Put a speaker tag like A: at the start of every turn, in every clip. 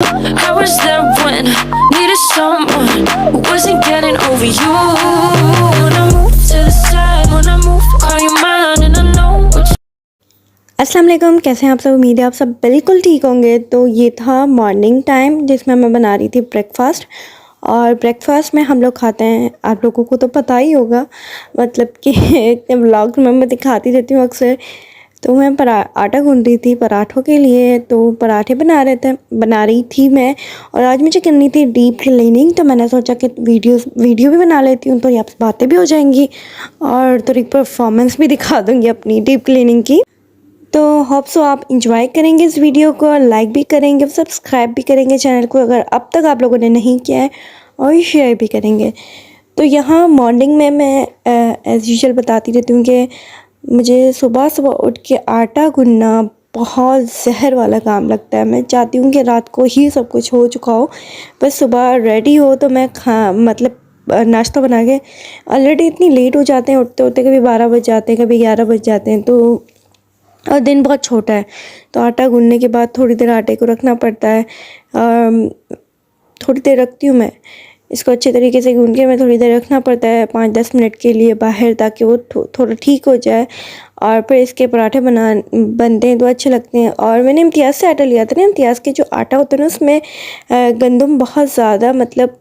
A: I was there when needed someone who wasn't getting over you. When I move to the side, when I move, call you mine, and I know what
B: अस्सलाम वालेकुम, कैसे हैं आप सब। उम्मीद है आप सब बिल्कुल ठीक होंगे। तो ये था मॉर्निंग टाइम जिसमें मैं बना रही थी ब्रेकफास्ट। और ब्रेकफास्ट में हम लोग खाते हैं, आप लोगों को तो पता ही होगा, मतलब कि इतने व्लॉग में मैं दिखाती रहती हूँ अक्सर। तो मैं आटा गूंद रही थी पराठों के लिए, तो पराठे बना रही थी मैं। और आज मुझे करनी थी डीप क्लीनिंग, तो मैंने सोचा कि वीडियो भी बना लेती हूँ, तो यहाँ बातें भी हो जाएंगी और थोड़ी परफॉर्मेंस भी दिखा दूँगी अपनी डीप क्लीनिंग की। तो होप सो आप इंजॉय करेंगे इस वीडियो को, लाइक भी करेंगे, सब्सक्राइब भी करेंगे चैनल को अगर अब तक आप लोगों ने नहीं किया है, और शेयर भी करेंगे। तो यहाँ मॉर्निंग में मैं एज़ यूजुअल बताती रहती हूँ कि मुझे सुबह सुबह उठ के आटा गूंदना बहुत जहर वाला काम लगता है। मैं चाहती हूँ कि रात को ही सब कुछ हो चुका हो, बस सुबह रेडी हो तो मैं नाश्ता बना के। ऑलरेडी इतनी लेट हो जाते हैं उठते उठते, कभी 12 बज जाते हैं, कभी 11 बज जाते हैं, तो और दिन बहुत छोटा है। तो आटा गूंदने के बाद थोड़ी देर आटे को रखना पड़ता है। थोड़ी देर रखती हूँ मैं इसको, अच्छे तरीके से गूंद के मैं थोड़ी देर रखना पड़ता है 5-10 मिनट के लिए बाहर, ताकि वो थोड़ा ठीक हो जाए। और फिर इसके पराठे बनते हैं तो अच्छे लगते हैं। और मैंने इम्तियाज़ से आटा लिया था ना, इम्तियाज़ के जो आटा होता है ना उसमें गंदम बहुत ज़्यादा, मतलब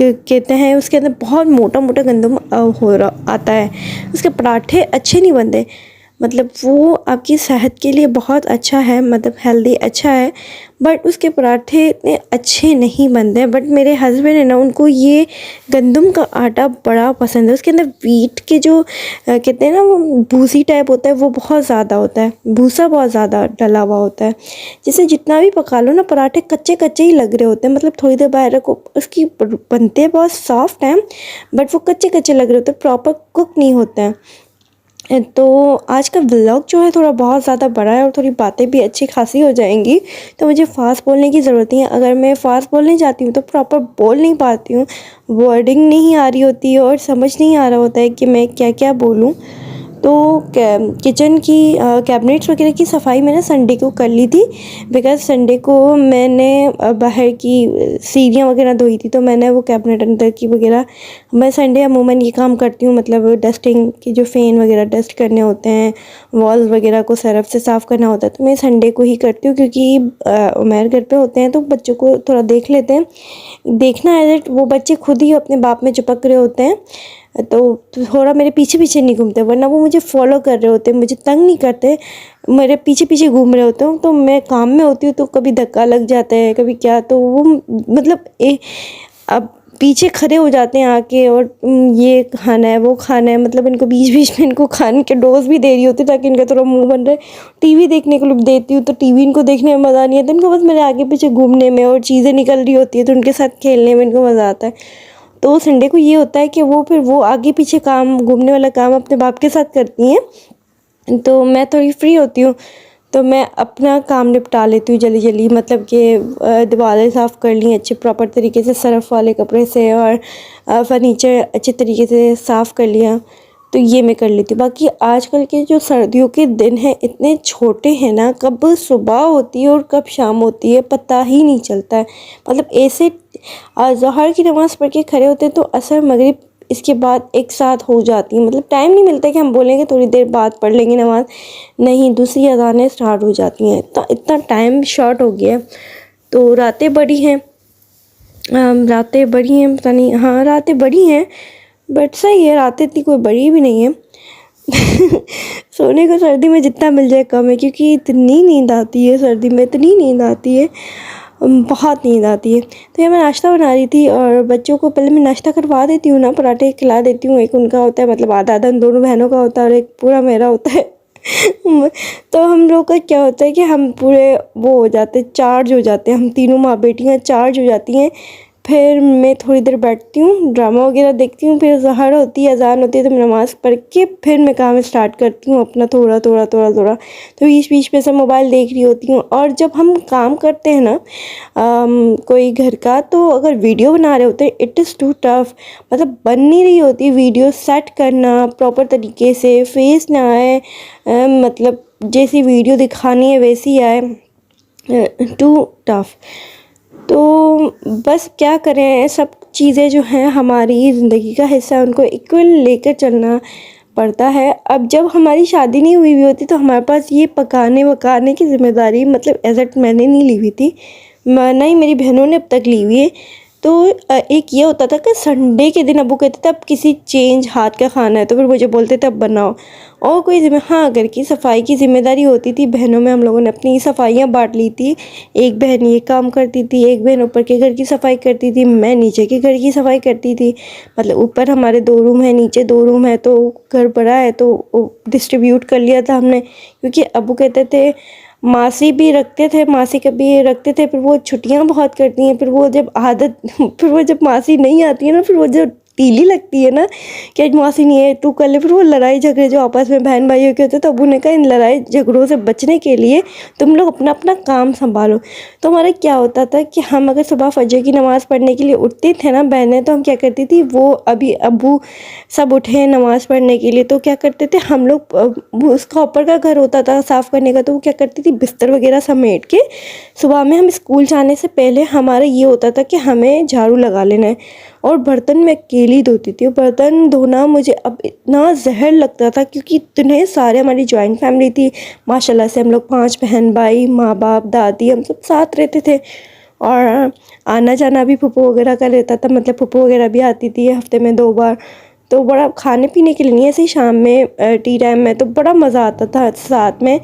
B: कहते हैं उसके अंदर बहुत मोटा मोटा गंदम आता है। उसके पराठे अच्छे नहीं बनते, मतलब वो आपकी सेहत के लिए बहुत अच्छा है, मतलब हेल्दी अच्छा है, बट उसके पराठे इतने अच्छे नहीं बनते हैं। बट मेरे हस्बैंड है ना, उनको ये गंदम का आटा बड़ा पसंद है। उसके अंदर वीट के जो कहते हैं ना वो भूसी टाइप होता है, वो बहुत ज़्यादा होता है, भूसा बहुत ज़्यादा डला हुआ होता है, जिसे जितना भी पका लो ना पराठे कच्चे कच्चे ही लग रहे होते हैं। मतलब थोड़ी देर बाहर रखो, उसकी बनते बहुत सॉफ्ट हैं, बट वो कच्चे कच्चे लग रहे होते हैं, प्रॉपर कुक नहीं होते हैं। तो आज का व्लॉग जो है थोड़ा बहुत ज़्यादा बड़ा है और थोड़ी बातें भी अच्छी खासी हो जाएंगी, तो मुझे फ़ास्ट बोलने की ज़रूरत नहीं है। अगर मैं फ़ास्ट बोलने जाती हूँ तो प्रॉपर बोल नहीं पाती हूँ, वर्डिंग नहीं आ रही होती है और समझ नहीं आ रहा होता है कि मैं क्या क्या बोलूँ। तो किचन की कैबिनेट्स वगैरह की सफाई मैंने संडे को कर ली थी, बिकॉज़ संडे को मैंने बाहर की सीढ़ियाँ वगैरह धोई थी, तो मैंने वो कैबिनेट अंदर की वगैरह, मैं संडे अमूमन ये काम करती हूँ, मतलब डस्टिंग की जो फ़ैन वगैरह डस्ट करने होते हैं, वॉल्स वगैरह को सरफ से साफ़ करना होता है, तो मैं संडे को ही करती हूँ। क्योंकि उमैर घर पे होते हैं तो बच्चों को थोड़ा देख लेते हैं, देखना है वो बच्चे खुद ही अपने बाप में चिपक रहे होते हैं, तो थोड़ा मेरे पीछे पीछे नहीं घूमते, वरना वो मुझे फॉलो कर रहे होते हैं, मुझे तंग नहीं करते, मेरे पीछे पीछे घूम रहे होते हैं। तो मैं काम में होती हूँ तो कभी धक्का लग जाता है, कभी क्या, तो वो मतलब अब पीछे खड़े हो जाते हैं आके, और ये खाना है वो खाना है, मतलब इनको बीच बीच में इनको खाने के डोज भी दे रही होती है ताकि इनका थोड़ा मुंह बन रहे। टीवी देखने को लोग देती हूँ तो टीवी इनको देखने में मज़ा नहीं आता, इनको बस मेरे आगे पीछे घूमने में, और चीज़ें निकल रही होती है तो उनके साथ खेलने में इनको मज़ा आता है। तो संडे को ये होता है कि वो आगे पीछे काम, घूमने वाला काम अपने बाप के साथ करती हैं, तो मैं थोड़ी फ्री होती हूँ, तो मैं अपना काम निपटा लेती हूँ जल्दी जल्दी। मतलब कि दीवारें साफ़ कर ली अच्छे प्रॉपर तरीके से सरफ़ वाले कपड़े से, और फर्नीचर अच्छे तरीके से साफ़ कर लिया, तो ये मैं कर लेती हूँ। बाकी आजकल के जो सर्दियों के दिन हैं इतने छोटे हैं ना, कब सुबह होती है और कब शाम होती है पता ही नहीं चलता है। मतलब ऐसे ज़ोहर की नमाज़ पढ़ के खड़े होते हैं तो असर मगरिब इसके बाद एक साथ हो जाती है, मतलब टाइम नहीं मिलता कि हम बोलेंगे थोड़ी देर बाद पढ़ लेंगे नमाज़, नहीं, दूसरी अज़ानें स्टार्ट हो जाती हैं, तो इतना टाइम शॉर्ट हो गया है। तो रातें बड़ी हैं, पता नहीं, हाँ रातें बड़ी हैं, बट सही है, रातें इतनी कोई बड़ी भी नहीं है। सोने को सर्दी में जितना मिल जाए कम है, क्योंकि इतनी नींद आती है सर्दी में, इतनी नींद आती है, बहुत नींद आती है। तो ये मैं नाश्ता बना रही थी, और बच्चों को पहले मैं नाश्ता करवा देती हूँ ना, पराठे खिला देती हूँ। एक उनका होता है, मतलब आधा आधा दोनों बहनों का होता है, और एक पूरा मेरा होता है। तो हम लोग का क्या होता है कि हम पूरे वो हो जाते, चार्ज हो जाते हैं, हम तीनों माँ बेटियाँ चार्ज हो जाती हैं। फिर मैं थोड़ी देर बैठती हूँ, ड्रामा वगैरह देखती हूँ, फिर ज़हर होती है, अज़ान होती है, तो मैं नमाज़ पढ़ के फिर मैं काम स्टार्ट करती हूँ अपना, थोड़ा थोड़ा थोड़ा थोड़ा। तो बीच बीच में सब मोबाइल देख रही होती हूँ। और जब हम काम करते हैं ना कोई घर का, तो अगर वीडियो बना रहे होते हैं, इट इज़ टू टफ, मतलब बन नहीं रही होती वीडियो, सेट करना प्रॉपर तरीके से, फेस ना आए, मतलब जैसी वीडियो दिखानी है वैसी आए, टू टफ। तो बस क्या करें, सब चीज़ें जो हैं हमारी ज़िंदगी का हिस्सा है, उनको इक्वल लेकर चलना पड़ता है। अब जब हमारी शादी नहीं हुई होती तो हमारे पास ये पकाने वकाने की ज़िम्मेदारी मतलब एज़ मैंने नहीं ली हुई थी, ना ही मेरी बहनों ने अब तक ली हुई है। तो एक ये होता था कि संडे के दिन अब्बू कहते थे अब किसी चेंज हाथ का खाना है, तो फिर मुझे बोलते थे अब बनाओ। और कोई हाँ, घर की सफाई की ज़िम्मेदारी होती थी, बहनों में हम लोगों ने अपनी सफाइयाँ बांट ली थी। एक बहन ये काम करती थी, एक बहन ऊपर के घर की सफाई करती थी, मैं नीचे के घर की सफाई करती थी। मतलब ऊपर हमारे 2 रूम हैं, नीचे 2 रूम है, तो घर बड़ा है तो डिस्ट्रीब्यूट कर लिया था हमने। क्योंकि अब्बू कहते थे, मासी भी रखते थे, मासी कभी रखते थे, फिर वो छुट्टियां बहुत करती हैं, फिर वो जब आदत फिर वो जब मासी नहीं आती है ना, फिर वो जो तीली लगती है ना कि आज मासी नहीं है तू कर ले, फिर वो लड़ाई झगड़े जो आपस में बहन भाइयों के होते, तो अब्बू ने कहा इन लड़ाई झगड़ों से बचने के लिए तुम लोग अपना अपना काम संभालो। तो हमारा क्या होता था कि हम अगर सुबह फजर की नमाज़ पढ़ने के लिए उठते थे ना बहनें, तो हम क्या करती थी, वो अभी अब्बू सब उठे हैं नमाज़ पढ़ने के लिए, तो क्या करते थे हम लोग, उसका ऊपर का घर होता था साफ़ करने का, तो वो क्या करती थी बिस्तर वगैरह समेट के सुबह में हम स्कूल जाने से पहले हमारा ये होता था कि हमें झाड़ू लगा लेना है। और बर्तन मैं अकेली धोती थी, और बर्तन धोना मुझे अब इतना जहर लगता था क्योंकि इतने सारे, हमारी जॉइंट फैमिली थी माशाल्लाह से, हम लोग 5 बहन भाई, माँ बाप दादी, हम सब साथ रहते थे। और आना जाना भी फूफू वगैरह का रहता था, मतलब फूफू वगैरह भी आती थी हफ्ते में 2 बार। तो बड़ा खाने पीने के लिए नहीं, ऐसे ही शाम में टी टाइम में तो बड़ा मज़ा आता था साथ में।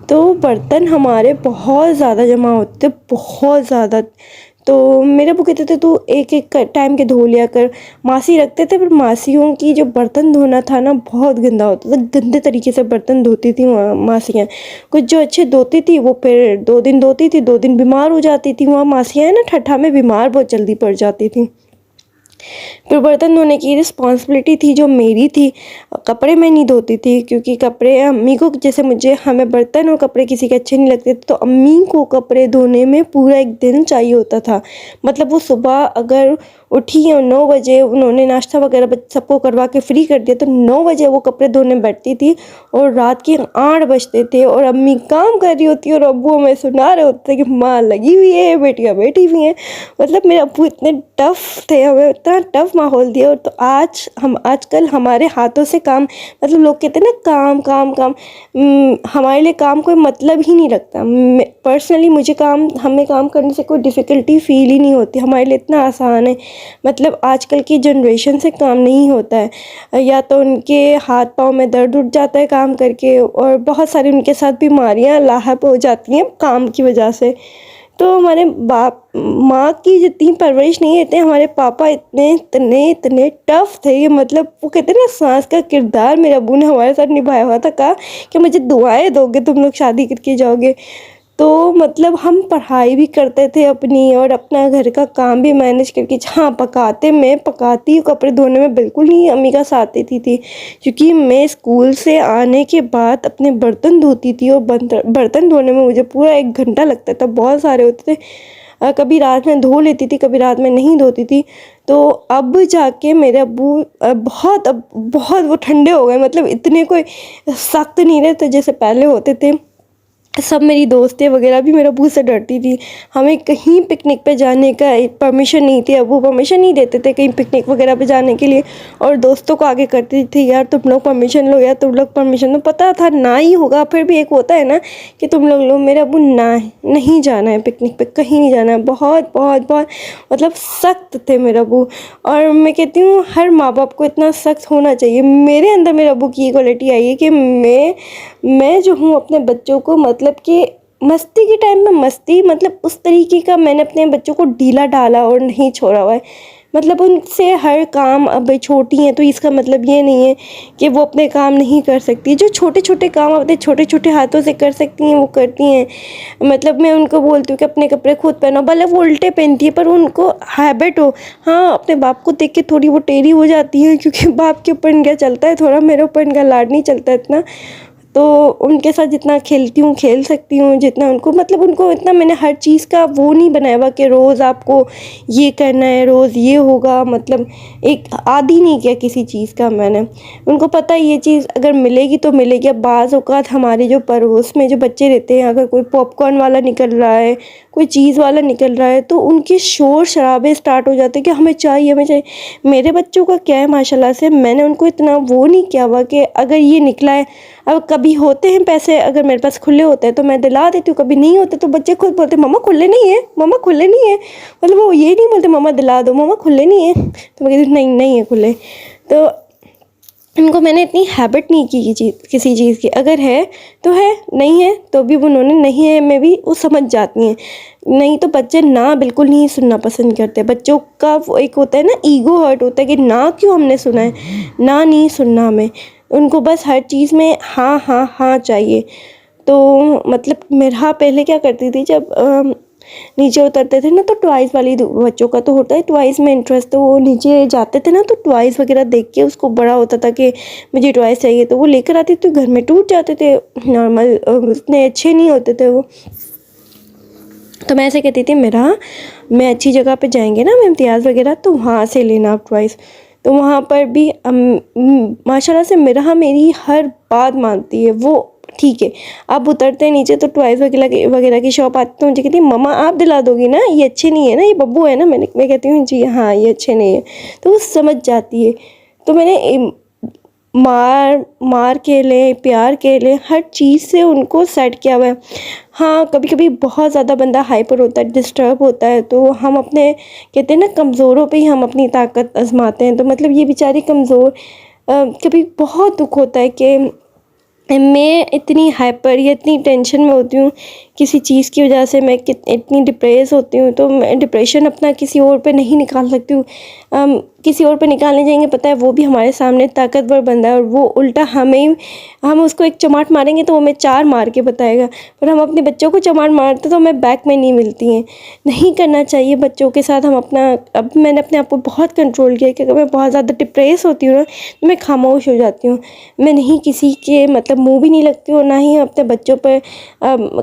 B: तो बर्तन हमारे बहुत ज़्यादा जमा होते थे, बहुत ज़्यादा। तो मेरे अब्बू कहते थे तू एक एक टाइम के धो लिया कर। मासी रखते थे, पर मासियों की जो बर्तन धोना था ना बहुत गंदा होता था, गंदे तरीके से बर्तन धोती थी वहाँ मासियाँ। कुछ जो अच्छे धोती थी वो फिर 2 दिन धोती थी, 2 दिन बीमार हो जाती थी। वहाँ मासियाँ है ना ठट्ठा में बीमार बहुत जल्दी पड़ जाती थी। फिर बर्तन धोने की रिस्पॉन्सिबिलिटी थी जो मेरी थी। कपड़े मैं नहीं धोती थी क्योंकि कपड़े अम्मी को, जैसे हमें बर्तन और कपड़े किसी के अच्छे नहीं लगते थे, तो अम्मी को कपड़े धोने में पूरा एक दिन चाहिए होता था। मतलब वो सुबह अगर उठी और 9 बजे उन्होंने नाश्ता वगैरह सबको करवा के फ्री कर दिया, तो 9 बजे वो कपड़े धोने बैठती थी और रात के 8 बजते थे और अम्मी काम कर रही होती और अब्बू हमें सुना रहे होते कि माँ लगी हुई है, बेटियाँ बैठी हुई हैं। मतलब मेरे अब्बू इतने टफ़ थे, हमें इतना टफ़ माहौल दिया। और तो आजकल हमारे हाथों से काम, मतलब लोग कहते हैं ना काम काम काम, हमारे लिए काम कोई मतलब ही नहीं रखता। पर्सनली मुझे हमें काम करने से कोई डिफ़िकल्टी फ़ील ही नहीं होती, हमारे लिए इतना आसान है। मतलब आजकल की जनरेशन से काम नहीं होता है, या तो उनके हाथ पाँव में दर्द उठ जाता है काम करके, और बहुत सारी उनके साथ बीमारियां लाहक हो जाती हैं काम की वजह से। तो हमारे माँ की जितनी परवरिश नहीं रहते, हमारे पापा इतने इतने इतने टफ़ थे कि मतलब वो कहते हैं ना सांस का किरदार मेरे अब्बू ने हमारे साथ निभाया हुआ था। कहा कि मुझे दुआएं दोगे तुम लोग शादी करके जाओगे। तो मतलब हम पढ़ाई भी करते थे अपनी और अपना घर का काम भी मैनेज करके, हाँ मैं पकाती हूँ, कपड़े धोने में बिल्कुल नहीं अम्मी का साथ देती थी क्योंकि मैं स्कूल से आने के बाद अपने बर्तन धोती थी और बर्तन धोने में मुझे पूरा 1 घंटा लगता था, बहुत सारे होते थे। कभी रात में धो लेती थी, कभी रात में नहीं धोती थी। तो अब जाके मेरे अब्बू बहुत वो ठंडे हो गए, मतलब इतने कोई सख्त नहीं रहते जैसे पहले होते थे। सब मेरी दोस्तें वगैरह भी मेरे अब्बू से डरती थी। हमें कहीं पिकनिक पे जाने का परमिशन नहीं थी, अब्बू परमिशन नहीं देते थे कहीं पिकनिक वगैरह पे जाने के लिए। और दोस्तों को आगे करती थी यार तुम लोग परमिशन लो, यार तुम लोग परमिशन लो, पता था ना ही होगा, फिर भी एक होता है ना कि तुम लोग लो। मेरे अब्बू ना, नहीं जाना है पिकनिक पे, कहीं नहीं जाना है, बहुत बहुत बहुत मतलब सख्त थे मेरे अब्बू। और मैं कहती हूँ हर माँ बाप को इतना सख्त होना चाहिए। मेरे अंदर मेरे अब्बू की ये क्वालिटी आई है कि मैं जो हूँ अपने बच्चों को, मतलब कि मस्ती के टाइम में मस्ती, मतलब उस तरीके का मैंने अपने बच्चों को ढीला डाला और नहीं छोड़ा हुआ है। मतलब उनसे हर काम, अब छोटी हैं तो इसका मतलब ये नहीं है कि वो अपने काम नहीं कर सकती। जो छोटे छोटे काम अपने छोटे छोटे हाथों से कर सकती हैं वो करती हैं। मतलब मैं उनको बोलती हूँ कि अपने कपड़े खुद पहनो, भले वो उल्टे पहनती है पर उनको हैबिट हो। हाँ, अपने बाप को देख के थोड़ी वो टेढ़ी हो जाती है क्योंकि बाप के ऊपर इनका चलता है थोड़ा, मेरे ऊपर इनका लाड नहीं चलता इतना। तो उनके साथ जितना खेलती हूँ, खेल सकती हूँ, जितना उनको मतलब उनको इतना मैंने हर चीज़ का वो नहीं बनाया हुआ कि रोज़ आपको ये करना है, रोज़ ये होगा, मतलब एक आदी नहीं किया किसी चीज़ का मैंने। उनको पता है ये चीज़ अगर मिलेगी तो मिलेगी। अब बाज़ औक़ात हमारे जो पड़ोस में जो बच्चे रहते हैं, अगर कोई पॉपकॉर्न वाला निकल रहा है, कोई चीज़ वाला निकल रहा है, तो उनके शोर शराबे स्टार्ट हो जाते हैं कि हमें चाहिए, हमें चाहिए। मेरे बच्चों का क्या है माशाल्लाह से, मैंने उनको इतना वो नहीं किया हुआ कि अगर ये निकला है, अब कभी होते हैं पैसे अगर मेरे पास खुले होते हैं तो मैं दिला देती हूँ, कभी नहीं होते तो बच्चे खुद बोलते मम्मा खुले नहीं है, मम्मा खुले नहीं है। मतलब वो ये नहीं बोलते मम्मा दिला दो, मम्मा खुले नहीं है, तो मैं कहती नहीं नहीं है खुले। तो इनको मैंने इतनी हैबिट नहीं की किसी चीज़ की, अगर है तो है, नहीं है तो भी उन्होंने नहीं है में भी वो समझ जाती हैं। नहीं तो बच्चे ना बिल्कुल नहीं सुनना पसंद करते। बच्चों का वो एक होता है ना, ईगो हर्ट होता है कि ना क्यों हमने सुना है, ना नहीं सुनना हमें। उनको बस हर चीज़ में हाँ हाँ हाँ चाहिए। तो मतलब मेरा पहले क्या करती थी, जब नीचे उतरते थे ना तो टॉयज़ वाली बच्चों का तो होता है टॉयज़ में इंटरेस्ट, तो वो नीचे जाते थे ना तो टॉयज़ वगैरह देख के उसको बड़ा होता था कि मुझे टॉयज़ चाहिए, तो वो लेकर आती तो घर में टूट जाते थे, नॉर्मल उतने अच्छे नहीं होते थे वो। तो मैं ऐसे कहती थी मैं अच्छी जगह पे जाएंगे ना, मैं इम्तियाज़ वगैरह, तो वहाँ से लेना आप टॉयज़। तो वहाँ पर भी माशाल्लाह से मेरी हर बात मानती है वो। ठीक है, अब उतरते हैं नीचे तो टॉयज़ वगैरह की शॉप आती, तो मुझे कहती मम्मा आप दिला दोगी ना, ये अच्छे नहीं है ना, ये बब्बू है ना। मैं कहती हूँ जी हाँ ये अच्छे नहीं है, तो वो समझ जाती है। तो मैंने मार के लिए, प्यार के लिए, हर चीज़ से उनको सेट किया हुआ है। हाँ कभी कभी बहुत ज़्यादा बंदा हाइपर होता है, डिस्टर्ब होता है, तो हम अपने कहते हैं ना कमज़ोरों पे ही हम अपनी ताकत आजमाते हैं। तो मतलब ये बेचारी कमज़ोर, कभी बहुत दुख होता है कि मैं इतनी हाइपर या इतनी टेंशन में होती हूँ किसी चीज़ की वजह से, मैं इतनी डिप्रेस होती हूँ, तो मैं डिप्रेशन अपना किसी और पे नहीं निकाल सकती हूँ। किसी और पे निकालने जाएंगे पता है वो भी हमारे सामने ताकतवर बंदा है, और वो उल्टा हम उसको एक चमाट मारेंगे तो वो हमें 4 मार के बताएगा, पर हम अपने बच्चों को चमाट मारते तो हमें बैक में नहीं मिलती हैं। नहीं करना चाहिए बच्चों के साथ। अब मैंने अपने आप को बहुत कंट्रोल किया कि अगर मैं बहुत ज़्यादा डिप्रेस होती हूँ ना तो मैं खामोश हो जाती हूँ। मैं नहीं किसी के मतलब मुँह भी नहीं लगती हूँ, ना ही अपने बच्चों पर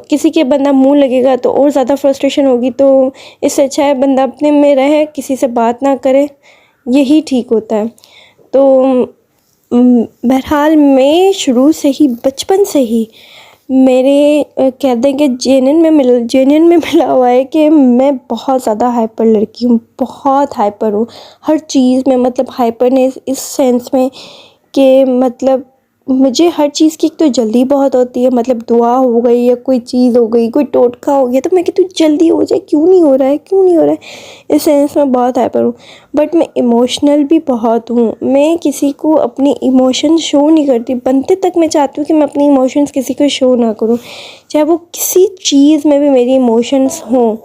B: किसी के बंदा मुँह लगेगा तो और ज़्यादा फ्रस्ट्रेशन होगी। तो इससे अच्छा है बंदा अपने में रहे, किसी से बात ना करे, यही ठीक होता है। तो बहरहाल मैं शुरू से ही, बचपन से ही मेरे कह दें कि जेनन में मिला हुआ है कि मैं बहुत ज़्यादा हाइपर लड़की हूँ, बहुत हाइपर हूँ हर चीज़ में। मतलब हाइपरनेस इस सेंस में कि मतलब मुझे हर चीज़ की एक तो जल्दी बहुत होती है। मतलब दुआ हो गई या कोई चीज़ हो गई, कोई टोटका हो गया, तो मैं कहती हूँ जल्दी हो जाए, क्यों नहीं हो रहा है, क्यों नहीं हो रहा है। इस सेंस में बहुत हाइपर हूँ। बट मैं इमोशनल भी बहुत हूँ। मैं किसी को अपनी इमोशन शो नहीं करती, बनते तक मैं चाहती हूँ कि मैं अपनी इमोशंस किसी को शो ना करूँ, चाहे वो किसी चीज़ में भी मेरी इमोशंस हों।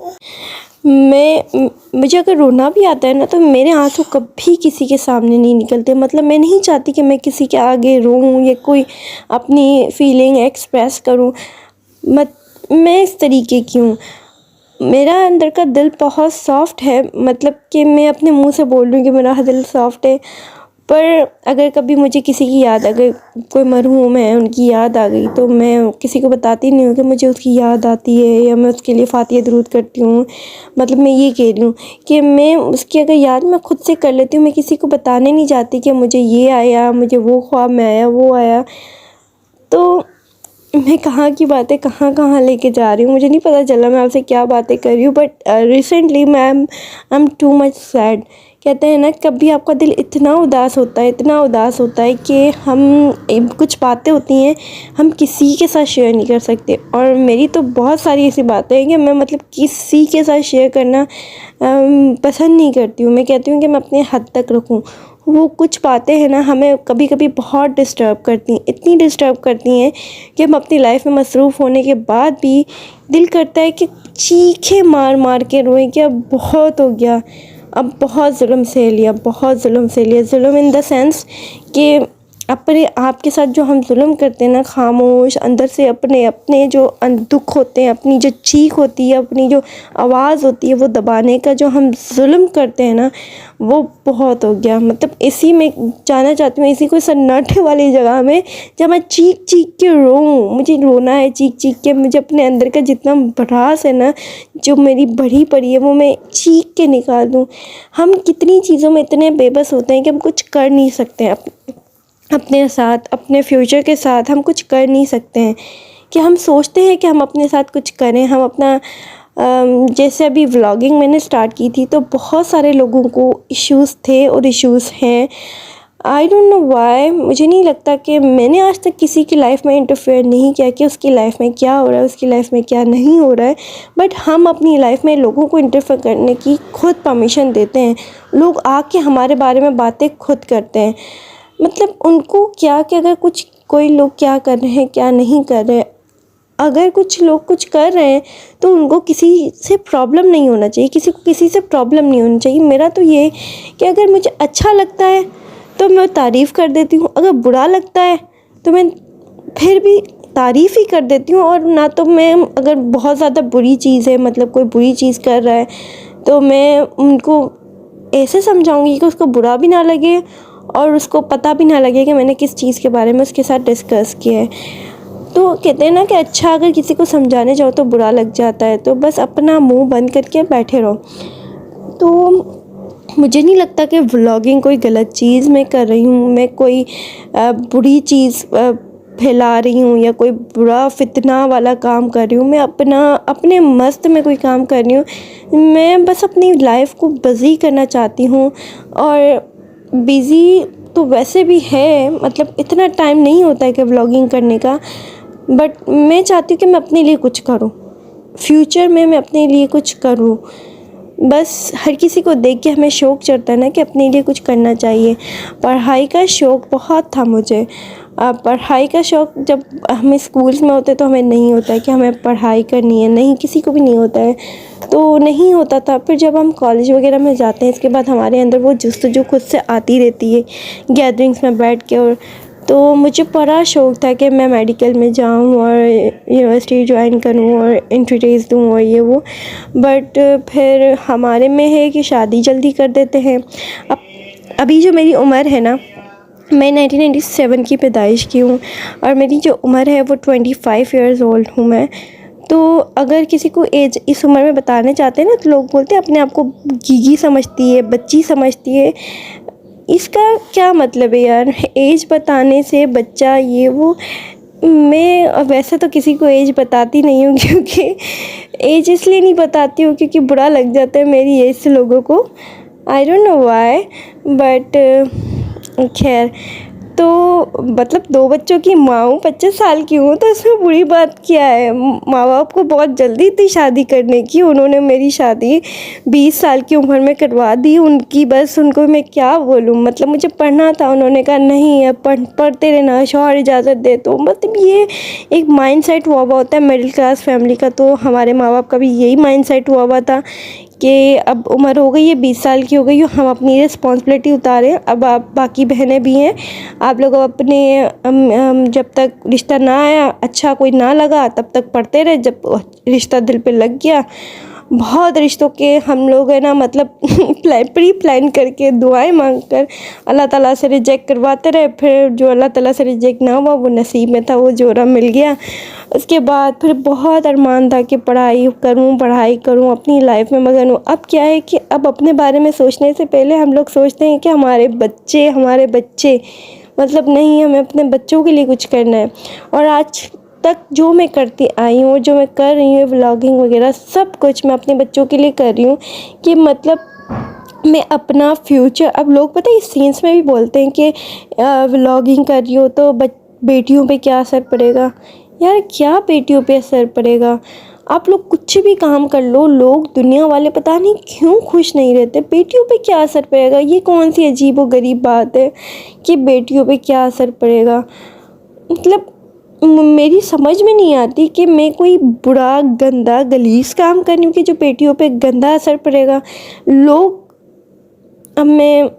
B: मुझे अगर रोना भी आता है ना तो मेरे आंसू कभी किसी के सामने नहीं निकलते। मतलब मैं नहीं चाहती कि मैं किसी के आगे रोऊं या कोई अपनी फीलिंग एक्सप्रेस करूं। मैं इस तरीके की हूँ। मेरा अंदर का दिल बहुत सॉफ्ट है, मतलब कि मैं अपने मुंह से बोल रही हूँ कि मेरा दिल सॉफ्ट है, पर अगर कभी मुझे किसी की याद, अगर कोई मरहूम है उनकी याद आ गई तो मैं किसी को बताती नहीं हूँ कि मुझे उसकी याद आती है या मैं उसके लिए फातिहा दुरूद करती हूँ। मतलब मैं ये कह रही हूँ कि मैं उसकी अगर याद मैं खुद से कर लेती हूँ, मैं किसी को बताने नहीं चाहती कि मुझे ये आया, मुझे वो ख्वाब में आया, वो आया। तो मैं कहाँ की बातें कहाँ लेके जा रही हूँ मुझे नहीं पता चला मैं आपसे क्या बातें कर रही हूँ। But recently I am too much sad. कहते हैं ना कभी आपका दिल इतना उदास होता है कि हम कुछ बातें होती हैं हम किसी के साथ शेयर नहीं कर सकते। और मेरी तो बहुत सारी ऐसी बातें हैं कि मैं मतलब किसी के साथ शेयर करना पसंद नहीं करती हूँ। मैं कहती हूँ कि मैं अपने हद तक रखूँ। वो कुछ बातें हैं ना हमें कभी कभी बहुत डिस्टर्ब करती हैं, इतनी डिस्टर्ब करती हैं कि हम अपनी लाइफ में मसरूफ़ होने के बाद भी दिल करता है कि चीखें मार के रोएं कि अब बहुत हो गया, अब बहुत ज़ुल्म सह लिया। ज़ुल्म इन द सेंस कि अपने आप के साथ जो हम जुल्म करते हैं ना, खामोश अंदर से अपने अपने जो दुख होते हैं, अपनी जो चीख होती है, अपनी जो आवाज़ होती है, वो दबाने का जो हम जुल्म करते हैं ना, वो बहुत हो गया। मतलब इसी में जाना चाहती हूँ, इसी कोई सन्नाटे वाली जगह में जब मैं चीख चीख के रोऊँ। मुझे रोना है चीख चीख के, मुझे अपने अंदर का जितना भड़ास है ना, जो मेरी भरी पड़ी है, वो मैं चीख के निकाल दूँ। हम कितनी चीज़ों में इतने बेबस होते हैं कि हम कुछ कर नहीं सकते हैं अपने साथ, अपने फ्यूचर के साथ हम कुछ कर नहीं सकते हैं। कि हम सोचते हैं कि हम अपने साथ कुछ करें, हम अपना जैसे अभी व्लॉगिंग मैंने स्टार्ट की थी तो बहुत सारे लोगों को इश्यूज़ थे और इश्यूज़ हैं। आई डोंट नो वाई, मुझे नहीं लगता कि मैंने आज तक किसी की लाइफ में इंटरफेयर नहीं किया कि उसकी लाइफ में क्या हो रहा है, उसकी लाइफ में क्या नहीं हो रहा है। बट हम अपनी लाइफ में लोगों को इंटरफेयर करने की खुद परमिशन देते हैं। लोग आके हमारे बारे में बातें खुद करते हैं। मतलब उनको क्या कि अगर कुछ कोई लोग क्या कर रहे हैं, क्या नहीं कर रहे हैं, अगर कुछ लोग कुछ कर रहे हैं तो उनको किसी से प्रॉब्लम नहीं होना चाहिए, किसी को किसी से प्रॉब्लम नहीं होनी चाहिए। मेरा तो ये कि अगर मुझे अच्छा लगता है तो मैं तारीफ़ कर देती हूँ, अगर बुरा लगता है तो मैं फिर भी तारीफ़ ही कर देती हूँ। और ना तो मैं, अगर बहुत ज़्यादा बुरी चीज़ है, मतलब कोई बुरी चीज़ कर रहा है, तो मैं उनको ऐसे समझाऊँगी कि उसको बुरा भी ना लगे और उसको पता भी ना लगे कि मैंने किस चीज़ के बारे में उसके साथ डिस्कस किया है। तो कहते हैं ना कि अच्छा अगर किसी को समझाने जाओ तो बुरा लग जाता है, तो बस अपना मुंह बंद करके बैठे रहो। तो मुझे नहीं लगता कि व्लॉगिंग कोई गलत चीज़ मैं कर रही हूँ, मैं कोई बुरी चीज़ फैला रही हूँ या कोई बुरा फितना वाला काम कर रही हूँ। मैं अपने मस्त में कोई काम कर रही हूँ। मैं बस अपनी लाइफ को बिज़ी करना चाहती हूँ, और बिज़ी तो वैसे भी है, मतलब इतना टाइम नहीं होता है कि व्लॉगिंग करने का। बट मैं चाहती हूँ कि मैं अपने लिए कुछ करूँ, फ्यूचर में मैं अपने लिए कुछ करूँ। बस हर किसी को देख के हमें शौक़ चढ़ता है ना कि अपने लिए कुछ करना चाहिए। पढ़ाई का शौक़ बहुत था मुझे। पढ़ाई का शौक़ जब हमें स्कूल्स में होते तो हमें नहीं होता है कि हमें पढ़ाई करनी है, नहीं, किसी को भी नहीं होता है, तो नहीं होता था। फिर जब हम कॉलेज वगैरह में जाते हैं, इसके बाद हमारे अंदर वो जुस्तजू खुद से आती रहती है गैदरिंग्स में बैठ के। और तो मुझे बड़ा शौक़ था कि मैं मेडिकल में जाऊँ और यूनिवर्सिटी ज्वाइन करूँ और एंट्री दूँ और ये वो। बट फिर हमारे में है कि शादी जल्दी कर देते हैं। अभी जो मेरी उम्र है ना, मैं 1997 की पैदाइश की हूँ और मेरी जो उम्र है वो 25 इयर्स ओल्ड हूँ मैं। तो अगर किसी को एज इस उम्र में बताने चाहते हैं ना, तो लोग बोलते हैं अपने आप को गीगी समझती है, बच्ची समझती है। इसका क्या मतलब है यार, एज बताने से बच्चा ये वो। मैं वैसे तो किसी को एज बताती नहीं हूँ, क्योंकि एज इसलिए नहीं बताती हूँ क्योंकि बुरा लग जाता है मेरी एज से लोगों को। I don't know why, but खैर। तो मतलब 2 बच्चों की माँ हूँ, 25 साल की हूँ, तो इसमें बुरी बात क्या है। माँ बाप को बहुत जल्दी थी शादी करने की, उन्होंने मेरी शादी 20 साल की उम्र में करवा दी उनकी। बस उनको मैं क्या बोलूँ, मतलब मुझे पढ़ना था, उन्होंने कहा नहीं अब पढ़ते रहना, शौहर इजाज़त दे। तो मतलब ये एक माइंडसेट हुआ हुआ होता है मिडिल क्लास फैमिली का। तो हमारे माँ बाप का भी यही माइंडसेट हुआ हुआ था कि अब उम्र हो गई है, 20 साल की हो गई हो, हम अपनी रिस्पॉन्सिबिलिटी उतारें। अब आप बाकी बहनें भी हैं, आप लोग अपने जब तक रिश्ता ना आया, अच्छा कोई ना लगा, तब तक पढ़ते रहे। जब रिश्ता दिल पे लग गया, बहुत रिश्तों के हम लोग है ना, मतलब प्री प्लान करके दुआएं मांग कर अल्लाह ताला से रिजेक्ट करवाते रहे। फिर जो अल्लाह ताला से रिजेक्ट ना हुआ वो नसीब में था, वो जोड़ा मिल गया। उसके बाद फिर बहुत अरमान था कि पढ़ाई करूं, अपनी लाइफ में मगन हूँ। अब क्या है कि अब अपने बारे में सोचने से पहले हम लोग सोचते हैं कि हमारे बच्चे, मतलब नहीं, हमें अपने बच्चों के लिए कुछ करना है। और आज तक जो मैं करती आई हूँ, जो मैं कर रही हूँ, व्लॉगिंग वगैरह सब कुछ मैं अपने बच्चों के लिए कर रही हूँ। कि मतलब मैं अपना फ्यूचर, अब लोग पता है इस सीन्स में भी बोलते हैं कि व्लॉगिंग कर रही हो तो बेटियों पे क्या असर पड़ेगा। यार क्या बेटियों पे असर पड़ेगा, आप लोग कुछ भी काम कर लो, लोग दुनिया वाले पता नहीं क्यों खुश नहीं रहते। बेटियों पे क्या असर पड़ेगा, ये कौन सी अजीब व गरीब बात है कि बेटियों पे क्या असर पड़ेगा। मतलब मेरी समझ में नहीं आती कि मैं कोई बुरा गंदा गलीज काम कर रही हूँ कि जो बेटियों पे गंदा असर पड़ेगा। लोग, अब मैं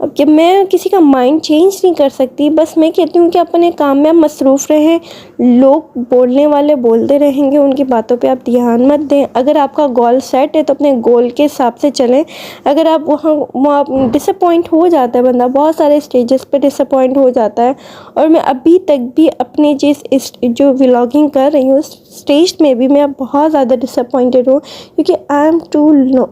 B: अब कि मैं किसी का माइंड चेंज नहीं कर सकती, बस मैं कहती हूँ कि अपने काम में आप मसरूफ़ रहें। लोग बोलने वाले बोलते रहेंगे, उनकी बातों पे आप ध्यान मत दें। अगर आपका गोल सेट है तो अपने गोल के हिसाब से चलें। अगर आप वहाँ डिसअपॉइंट हो जाता है बंदा, बहुत सारे स्टेजेस पे डिसअपॉइंट हो जाता है। और मैं अभी तक भी अपने जो व्लॉगिंग कर रही हूँ स्टेज में भी मैं बहुत ज़्यादा डिसअपॉइंटेड हूँ, क्योंकि आई एम टू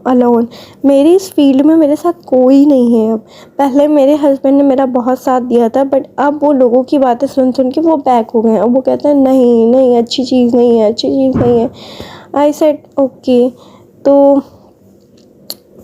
B: अलोन। मेरी इस फील्ड में मेरे साथ कोई नहीं है अब। पहले मेरे हस्बैंड ने मेरा बहुत साथ दिया था, बट अब वो लोगों की बातें सुन सुन के वो बैक हो गए हैं। अब वो कहते हैं नहीं नहीं अच्छी चीज़ नहीं है, अच्छी चीज़ नहीं है। I said okay. तो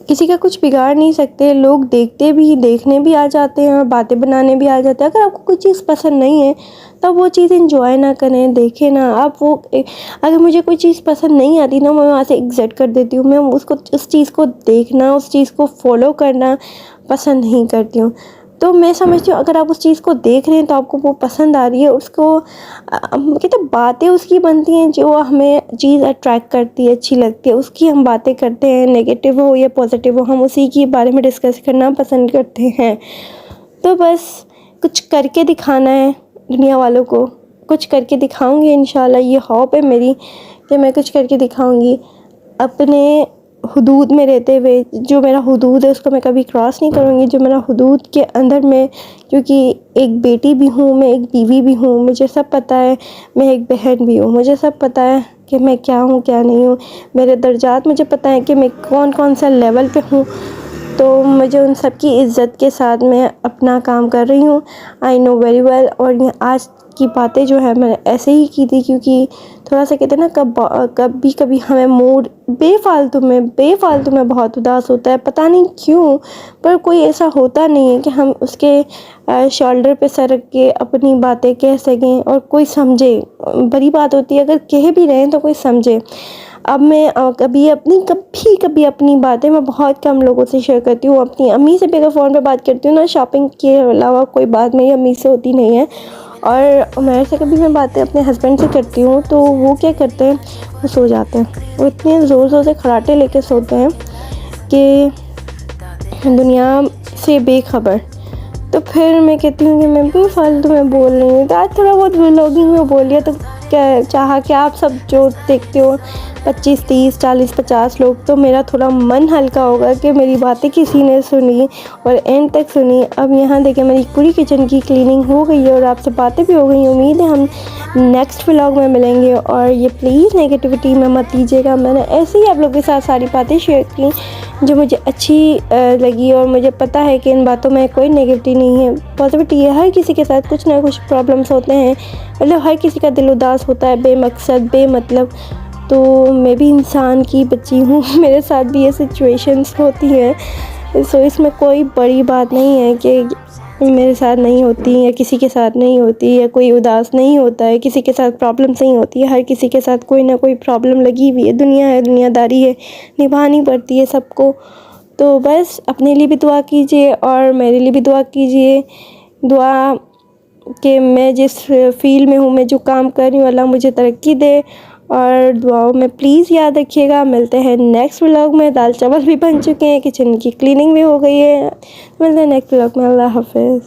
B: किसी का कुछ बिगाड़ नहीं सकते, लोग देखने भी आ जाते हैं और बातें बनाने भी आ जाते हैं। अगर आपको कोई चीज़ पसंद नहीं है तब वो चीज़ एंजॉय ना करें, देखें ना आप। अगर मुझे कोई चीज़ पसंद नहीं आती ना, मैं वहाँ से एग्ज़िट कर देती हूँ। मैं उस चीज़ को देखना, उस चीज़ को फॉलो करना पसंद नहीं करती हूँ। तो मैं समझती हूँ अगर आप उस चीज़ को देख रहे हैं तो आपको वो पसंद आ रही है, उसको कहते बातें उसकी बनती हैं जो हमें चीज़ अट्रैक्ट करती है, अच्छी लगती है, उसकी हम बातें करते हैं। नेगेटिव हो या पॉजिटिव हो, हम उसी के बारे में डिस्कस करना पसंद करते हैं। तो बस कुछ करके दिखाना है दुनिया वालों को, कुछ करके दिखाऊंगी इंशाल्लाह। ये होप है मेरी कि मैं कुछ करके दिखाऊंगी अपने हुदूद में रहते हुए। जो मेरा हुदूद है उसको मैं कभी क्रॉस नहीं करूँगी। जो मेरा हुदूद के अंदर मैं, क्योंकि एक बेटी भी हूँ, मैं एक बीवी भी हूँ, मुझे सब पता है। मैं एक बहन भी हूँ, मुझे सब पता है कि मैं क्या हूँ क्या नहीं हूँ। मेरे दर्जात मुझे पता है कि मैं कौन सा लेवल पे हूँ। तो मुझे उन सब की इज़्ज़त के साथ मैं अपना काम कर रही हूँ। I know very well. और ये आज की बातें जो है मैंने ऐसे ही की थी, क्योंकि थोड़ा सा कहते हैं ना कभी हमें मूड बेफालतू में बहुत उदास होता है, पता नहीं क्यों। पर कोई ऐसा होता नहीं है कि हम उसके शोल्डर पे सर रख के अपनी बातें कह सकें और कोई समझे। बड़ी बात होती है अगर कह भी रहे हैं तो कोई समझे। अब मैं कभी अपनी बातें मैं बहुत कम लोगों से शेयर करती हूँ। अपनी अम्मी से भी अगर फ़ोन पे बात करती हूँ ना, शॉपिंग के अलावा कोई बात मेरी अम्मी से होती नहीं है। और मेरे से कभी मैं बातें अपने हस्बैंड से करती हूँ तो वो क्या करते हैं, वो सो जाते हैं। वो इतने ज़ोर ज़ोर से खराटे लेके सोते हैं कि दुनिया से बेखबर। तो फिर मैं कहती हूँ कि मैं बेफालतू में बोल रही हूँ। तो आज थोड़ा बहुत व्लॉगिंग में बोल लिया, तो क्या चाहा कि आप सब जो देखते हो 25 30 40 50 लोग, तो मेरा थोड़ा मन हल्का होगा कि मेरी बातें किसी ने सुनी और एंड तक सुनी। अब यहाँ देखिए मेरी पूरी किचन की क्लीनिंग हो गई है और आपसे बातें भी हो गई। उम्मीद है हम नेक्स्ट व्लॉग में मिलेंगे। और ये प्लीज़ नेगेटिविटी में मत लीजिएगा। मैंने ऐसे ही आप लोगों के साथ सारी बातें शेयर की जो मुझे अच्छी लगी, और मुझे पता है कि इन बातों में कोई नेगेटिविटी नहीं है, पॉजिटिविटी है। हर किसी के साथ कुछ ना कुछ प्रॉब्लम्स होते हैं, मतलब हर किसी का दिल उदास होता है बेमकसद बेमतलब। तो मैं भी इंसान की बच्ची हूँ, मेरे साथ भी ये सिचुएशंस होती हैं। सो इसमें कोई बड़ी बात नहीं है कि मेरे साथ नहीं होती या किसी के साथ नहीं होती, या कोई उदास नहीं होता है, किसी के साथ प्रॉब्लम्स नहीं होती है। हर किसी के साथ कोई ना कोई प्रॉब्लम लगी हुई है। दुनिया है, दुनियादारी है, निभानी पड़ती है सबको। तो बस अपने लिए भी दुआ कीजिए और मेरे लिए भी दुआ कीजिए। दुआ कि मैं जिस फील्ड में हूँ, मैं जो काम कर रही हूँ, अल्लाह मुझे तरक्की दे। और दुआओं में प्लीज़ याद रखिएगा। मिलते हैं नेक्स्ट व्लॉग में। दाल चावल भी बन चुके हैं, किचन की क्लीनिंग भी हो गई है। मिलते हैं नेक्स्ट व्लॉग में। अल्लाह हाफ़िज़।